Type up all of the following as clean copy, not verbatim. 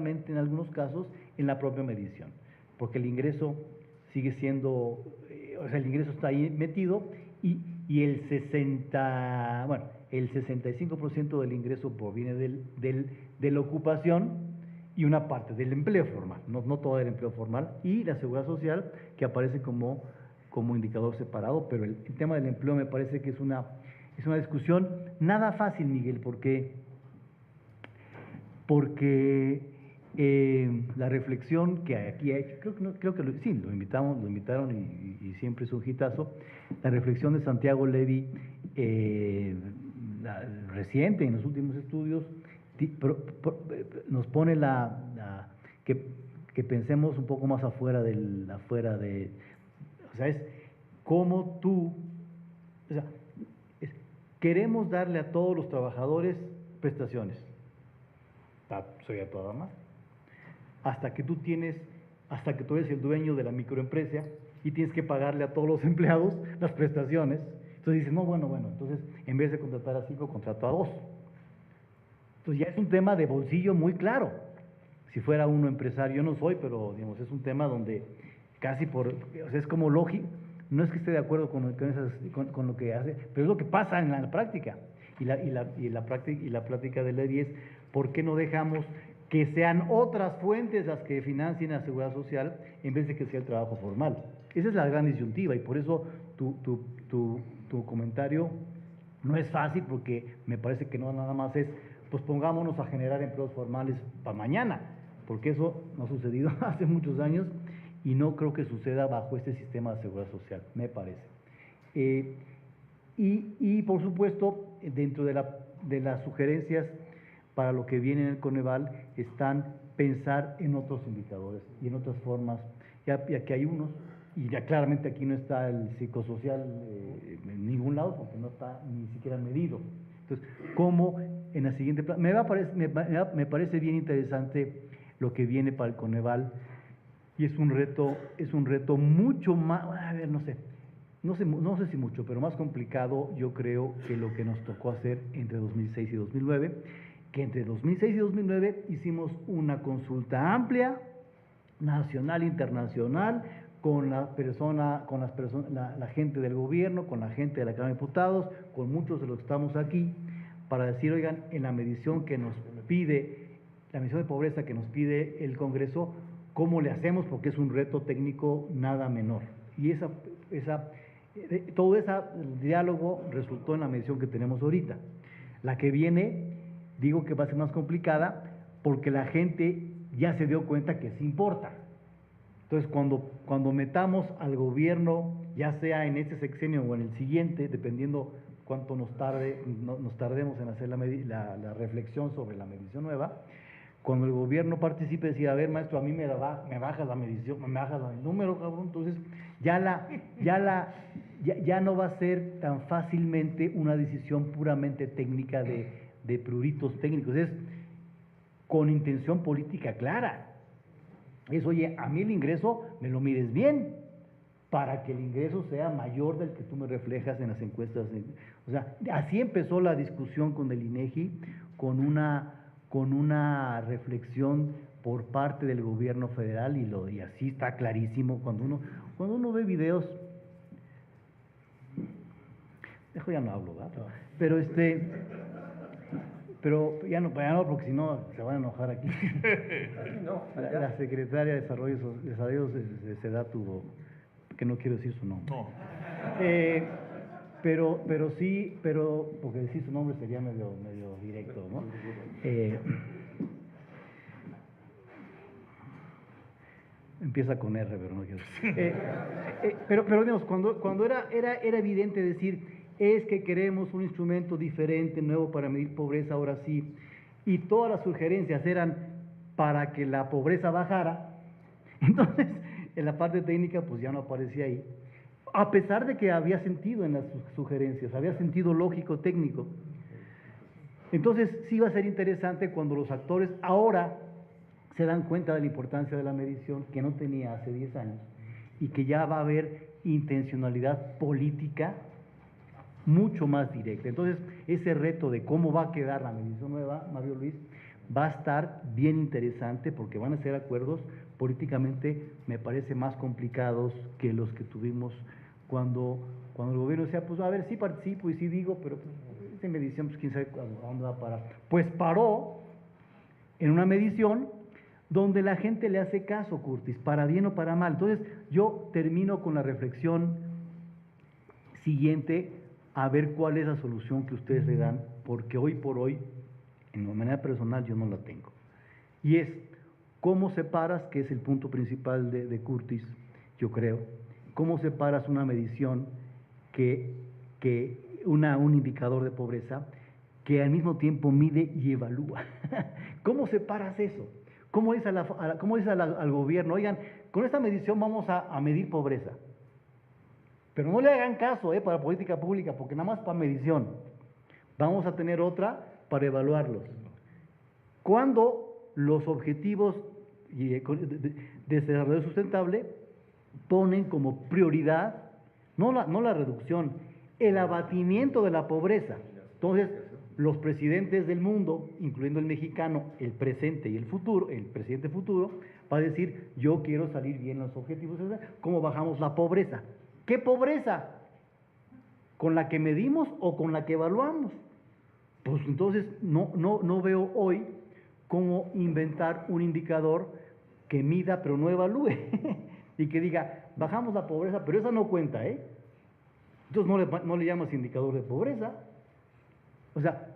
en algunos casos en la propia medición, porque el ingreso sigue siendo, o sea, el ingreso está ahí metido y el 65% del ingreso proviene de la ocupación y una parte del empleo formal, no todo el empleo formal, y la seguridad social que aparece como indicador separado, pero el tema del empleo me parece que es una discusión nada fácil, Miguel, porque la reflexión que aquí ha hecho, creo que sí, lo invitaron y siempre es un hitazo, la reflexión de Santiago Levy, reciente, en los últimos estudios, nos pone que pensemos un poco más afuera o sea, es como o sea, queremos darle a todos los trabajadores prestaciones, soy a toda más, hasta que tú eres el dueño de la microempresa y tienes que pagarle a todos los empleados las prestaciones. Entonces dices, no, bueno, entonces en vez de contratar a 5, contrato a 2. Entonces ya es un tema de bolsillo muy claro. Si fuera uno empresario, yo no soy, pero digamos, es un tema donde casi o sea, es como lógico, no es que esté de acuerdo con lo que hace, pero es lo que pasa en la práctica. Y la práctica de Levy es, ¿por qué no dejamos que sean otras fuentes las que financien la seguridad social en vez de que sea el trabajo formal? Esa es la gran disyuntiva, y por eso tu comentario no es fácil, porque me parece que no nada más es, pues pongámonos a generar empleos formales para mañana, porque eso no ha sucedido hace muchos años y no creo que suceda bajo este sistema de seguridad social, me parece. Y por supuesto, dentro de las sugerencias para lo que viene en el Coneval están pensar en otros indicadores y en otras formas, ya que hay unos, y ya claramente aquí no está el psicosocial en ningún lado, porque no está ni siquiera medido. Entonces, ¿cómo en la siguiente me parece bien interesante lo que viene para el Coneval, y es un reto mucho más, a ver, no sé si mucho, pero más complicado, yo creo, que lo que nos tocó hacer entre 2006 y 2009, que entre 2006 y 2009 hicimos una consulta amplia, nacional, internacional, con la gente del gobierno, con la gente de la Cámara de Diputados, con muchos de los que estamos aquí, para decir, oigan, en la medición que nos pide, la medición de pobreza que nos pide el Congreso, ¿cómo le hacemos? Porque es un reto técnico nada menor. Y todo ese diálogo resultó en la medición que tenemos ahorita. La que viene, digo que va a ser más complicada, porque la gente ya se dio cuenta que sí importa. Entonces, cuando metamos al gobierno, ya sea en este sexenio o en el siguiente, dependiendo cuánto nos tardemos en hacer la reflexión sobre la medición nueva, cuando el gobierno participe, decir, a ver, maestro, a mí me bajas la medición, me bajas el número, cabrón, entonces ya no va a ser tan fácilmente una decisión puramente técnica de pruritos técnicos, es con intención política clara. Es, oye, a mí el ingreso me lo mides bien, para que el ingreso sea mayor del que tú me reflejas en las encuestas. O sea, así empezó la discusión con el INEGI, con una reflexión por parte del gobierno federal, y así está clarísimo cuando uno ve videos. Ya no hablo, ¿verdad? Pero ya no, porque si no se van a enojar aquí. No, la secretaria de Desarrollo de SEDATU, que no quiero decir su nombre. No. Pero sí, porque decir su nombre sería medio directo, ¿no? Empieza con R, pero no quiero decir. Pero digamos, cuando era evidente decir, es que queremos un instrumento diferente, nuevo para medir pobreza, ahora sí, y todas las sugerencias eran para que la pobreza bajara, entonces en la parte técnica pues ya no aparecía ahí, a pesar de que había sentido en las sugerencias, había sentido lógico, técnico. Entonces sí va a ser interesante cuando los actores ahora se dan cuenta de la importancia de la medición, que no tenía hace 10 años, y que ya va a haber intencionalidad política mucho más directa. Entonces, ese reto de cómo va a quedar la medición nueva, Mario Luis, va a estar bien interesante porque van a ser acuerdos políticamente, me parece, más complicados que los que tuvimos cuando el gobierno decía, pues a ver, sí participo y sí digo, pero pues, esa medición, pues quién sabe a dónde va a parar. Pues paró en una medición donde la gente le hace caso, Curtis, para bien o para mal. Entonces, yo termino con la reflexión siguiente, a ver cuál es la solución que ustedes le dan, porque hoy por hoy, en la manera personal, yo no la tengo. Y es, ¿cómo separas, que es el punto principal de Curtis, yo creo, cómo separas una medición un indicador de pobreza que al mismo tiempo mide y evalúa? ¿Cómo separas eso? ¿Cómo dices al gobierno, oigan, con esta medición vamos a medir pobreza? Pero no le hagan caso para política pública, porque nada más para medición. Vamos a tener otra para evaluarlos. Cuando los objetivos de desarrollo sustentable ponen como prioridad, no la reducción, el abatimiento de la pobreza. Entonces, los presidentes del mundo, incluyendo el mexicano, el presente y el futuro, el presidente futuro, va a decir, yo quiero salir bien los objetivos, ¿cómo bajamos la pobreza? ¿Qué pobreza? ¿Con la que medimos o con la que evaluamos? Pues entonces no veo hoy cómo inventar un indicador que mida pero no evalúe y que diga, bajamos la pobreza, pero esa no cuenta, Entonces no le llamas indicador de pobreza. O sea,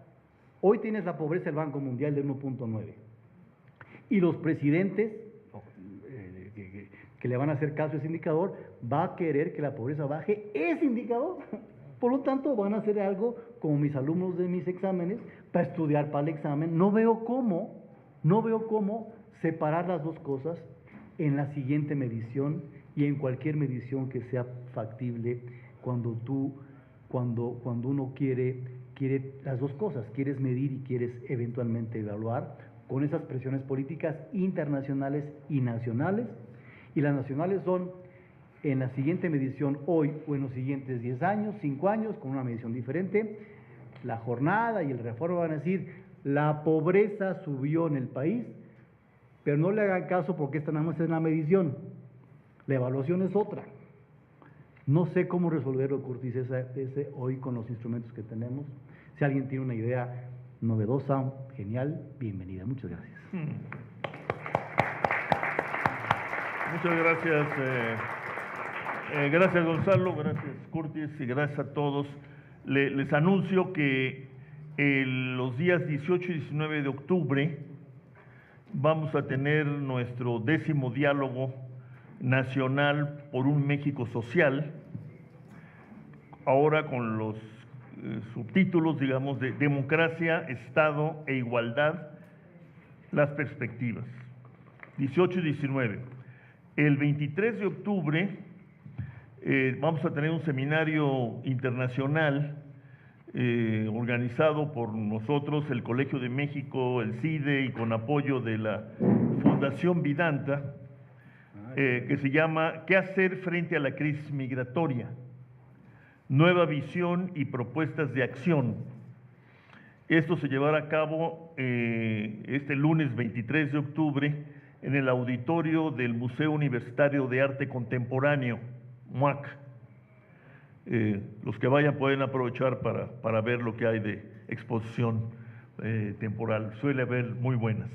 hoy tienes la pobreza del Banco Mundial de 1.9 y los presidentes que le van a hacer caso a ese indicador, va a querer que la pobreza baje ese indicador. Por lo tanto, van a hacer algo como mis alumnos de mis exámenes, para estudiar para el examen. No veo cómo separar las dos cosas en la siguiente medición y en cualquier medición que sea factible cuando uno quiere las dos cosas, quieres medir y quieres eventualmente evaluar con esas presiones políticas internacionales y nacionales. Y las nacionales son en la siguiente medición hoy o en los siguientes 10 años, 5 años, con una medición diferente. La jornada y el Reforma van a decir, la pobreza subió en el país, pero no le hagan caso porque esta nada más es una medición. La evaluación es otra. No sé cómo resolverlo, Curtis, ese hoy con los instrumentos que tenemos. Si alguien tiene una idea novedosa, genial, bienvenida. Muchas gracias. Muchas gracias. Gracias, Gonzalo, gracias, Curtis, y gracias a todos. Les anuncio que los días 18 y 19 de octubre vamos a tener nuestro 10º diálogo nacional por un México social, ahora con los subtítulos, digamos, de democracia, Estado e igualdad, las perspectivas. 18 y 19. El 23 de octubre vamos a tener un seminario internacional organizado por nosotros, el Colegio de México, el CIDE, y con apoyo de la Fundación Vidanta, que se llama ¿Qué hacer frente a la crisis migratoria? Nueva visión y propuestas de acción. Esto se llevará a cabo este lunes 23 de octubre en el auditorio del Museo Universitario de Arte Contemporáneo, MUAC. Los que vayan pueden aprovechar para ver lo que hay de exposición temporal. Suele haber muy buenas.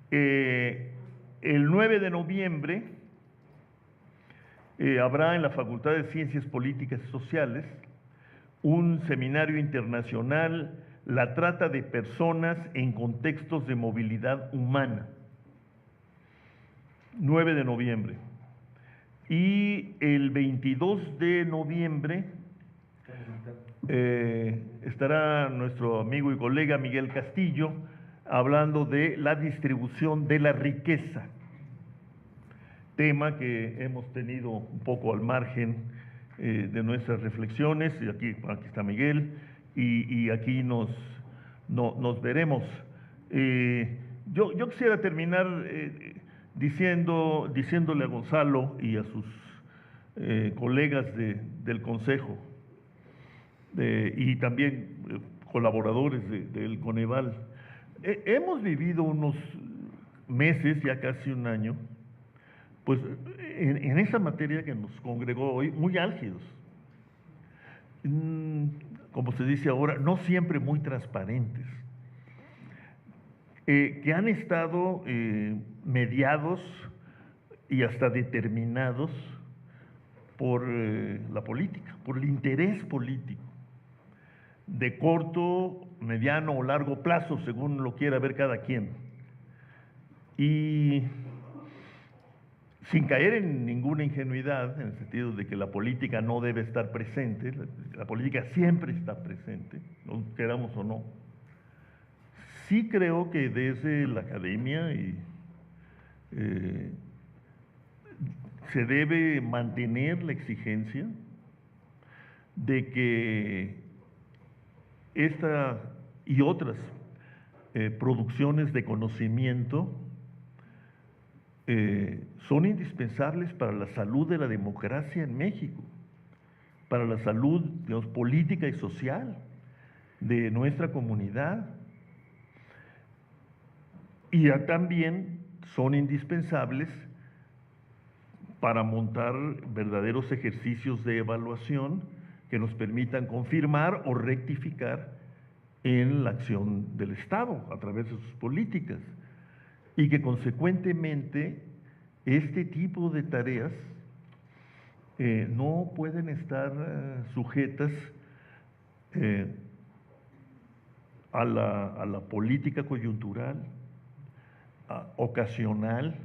El 9 de noviembre habrá en la Facultad de Ciencias Políticas y Sociales un seminario internacional, La trata de personas en contextos de movilidad humana. 9 de noviembre. Y el 22 de noviembre estará nuestro amigo y colega Miguel Castillo hablando de la distribución de la riqueza, tema que hemos tenido un poco al margen de nuestras reflexiones, y aquí está Miguel, y aquí nos veremos. Yo quisiera terminar diciéndole a Gonzalo y a sus colegas del Consejo y también colaboradores del Coneval, Hemos vivido unos meses, ya casi un año, pues en esa materia que nos congregó hoy, muy álgidos. Como se dice ahora, no siempre muy transparentes, que han estado mediados y hasta determinados por la política, por el interés político, de corto, mediano o largo plazo, según lo quiera ver cada quien. Y sin caer en ninguna ingenuidad, en el sentido de que la política no debe estar presente, la política siempre está presente, no queramos o no. Sí creo que desde la academia se debe mantener la exigencia de que esta y otras producciones de conocimiento son indispensables para la salud de la democracia en México, para la salud, digamos, política y social de nuestra comunidad. Y también son indispensables para montar verdaderos ejercicios de evaluación que nos permitan confirmar o rectificar en la acción del Estado a través de sus políticas, y que consecuentemente este tipo de tareas no pueden estar sujetas a la política coyuntural, ocasional,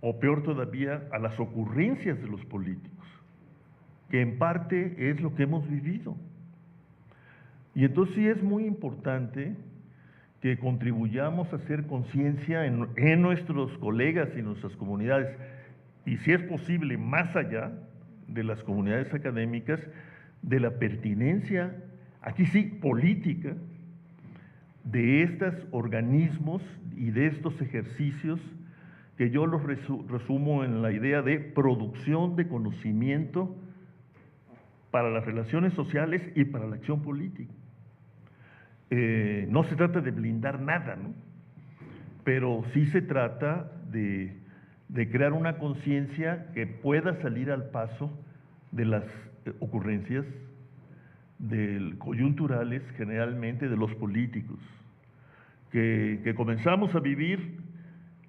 o peor todavía, a las ocurrencias de los políticos, que en parte es lo que hemos vivido. Y entonces sí es muy importante que contribuyamos a hacer conciencia en nuestros colegas y nuestras comunidades, y si es posible más allá de las comunidades académicas, de la pertinencia, aquí sí, política, de estos organismos y de estos ejercicios, que yo los resumo en la idea de producción de conocimiento para las relaciones sociales y para la acción política. No se trata de blindar nada, ¿no? Pero sí se trata de crear una conciencia que pueda salir al paso de las ocurrencias coyunturales, generalmente de los políticos, que comenzamos a vivir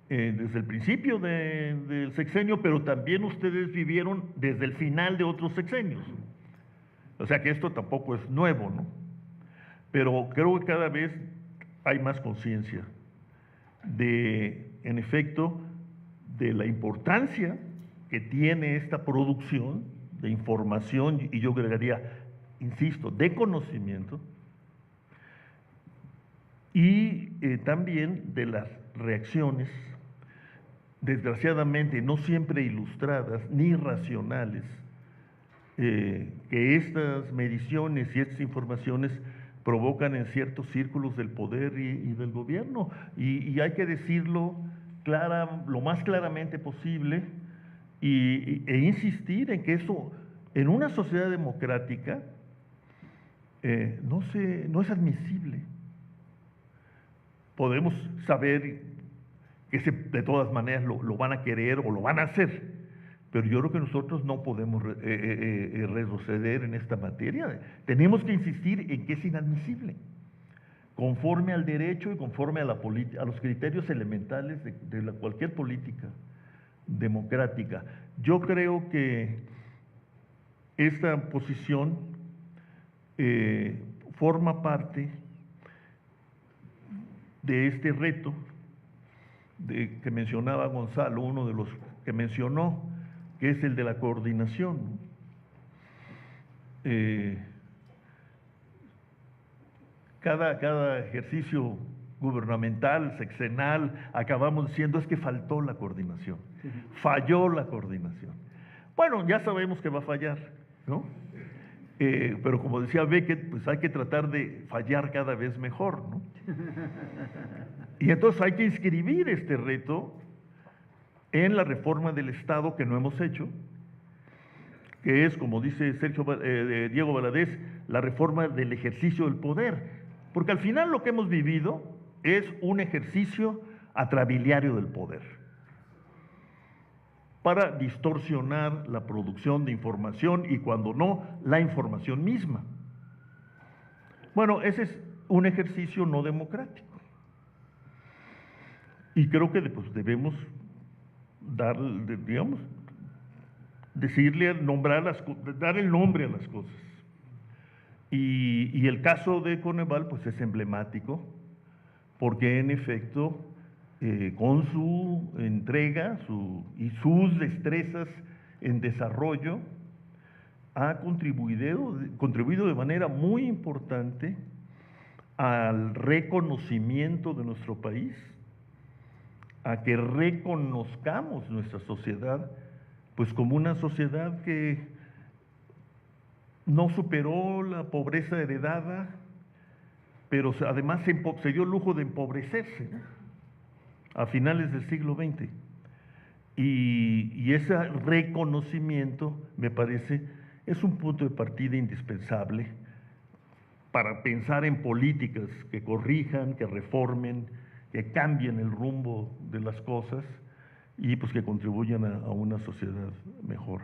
desde el principio del sexenio, pero también ustedes vivieron desde el final de otros sexenios. O sea que esto tampoco es nuevo, ¿no? Pero creo que cada vez hay más conciencia en efecto, de la importancia que tiene esta producción de información, y yo agregaría, insisto, de conocimiento, y también de las reacciones, desgraciadamente no siempre ilustradas ni racionales, que estas mediciones y estas informaciones provocan en ciertos círculos del poder y del gobierno, y hay que decirlo lo más claramente posible, e insistir en que eso, en una sociedad democrática, no es admisible. Podemos saber que de todas maneras lo van a querer o lo van a hacer, pero yo creo que nosotros no podemos retroceder en esta materia. Tenemos que insistir en que es inadmisible, conforme al derecho y conforme a los criterios elementales de cualquier política democrática. Yo creo que esta posición forma parte de este reto que mencionaba Gonzalo, uno de los que mencionó, que es el de la coordinación. Cada ejercicio gubernamental, sexenal, acabamos diciendo es que faltó la coordinación, falló la coordinación. Bueno, ya sabemos que va a fallar, ¿no? Pero como decía Beckett, pues hay que tratar de fallar cada vez mejor, ¿no? Y entonces hay que inscribir este reto en la reforma del Estado que no hemos hecho, que es, como dice Diego Valadez, la reforma del ejercicio del poder. Porque al final lo que hemos vivido es un ejercicio atrabiliario del poder para distorsionar la producción de información y, cuando no, la información misma. Bueno, ese es un ejercicio no democrático. Y creo que pues, debemos dar, digamos, dar el nombre a las cosas. Y el caso de Coneval pues es emblemático, porque en efecto, con su entrega y sus destrezas en desarrollo, ha contribuido de manera muy importante al reconocimiento de nuestro país, a que reconozcamos nuestra sociedad, pues como una sociedad que no superó la pobreza heredada, pero además se dio el lujo de empobrecerse, ¿no?, a finales del siglo XX. Y ese reconocimiento, me parece, es un punto de partida indispensable para pensar en políticas que corrijan, que reformen, que cambien el rumbo de las cosas y pues que contribuyan a una sociedad mejor.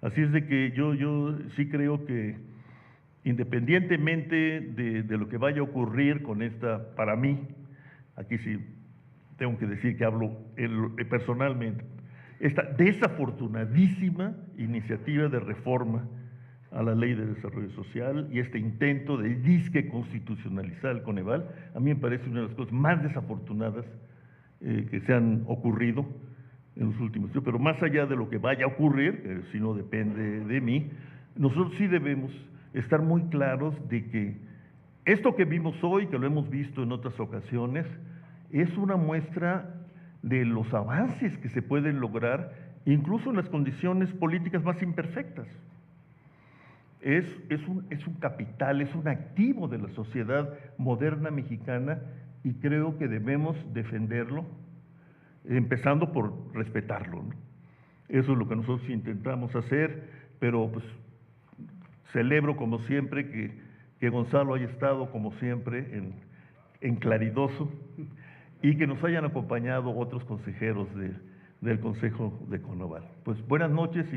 Así es de que yo sí creo que, independientemente de lo que vaya a ocurrir con esta, para mí, aquí sí tengo que decir que hablo personalmente, esta desafortunadísima iniciativa de reforma a la Ley de Desarrollo Social y este intento de disque constitucionalizar el Coneval, a mí me parece una de las cosas más desafortunadas que se han ocurrido en los últimos tiempos. Pero más allá de lo que vaya a ocurrir, que si no depende de mí, nosotros sí debemos estar muy claros de que esto que vimos hoy, que lo hemos visto en otras ocasiones, es una muestra de los avances que se pueden lograr incluso en las condiciones políticas más imperfectas. Es un capital, es un activo de la sociedad moderna mexicana y creo que debemos defenderlo, empezando por respetarlo, ¿no? Eso es lo que nosotros intentamos hacer, pero pues celebro como siempre que Gonzalo haya estado como siempre en claridoso y que nos hayan acompañado otros consejeros del Consejo de Coneval. Pues buenas noches.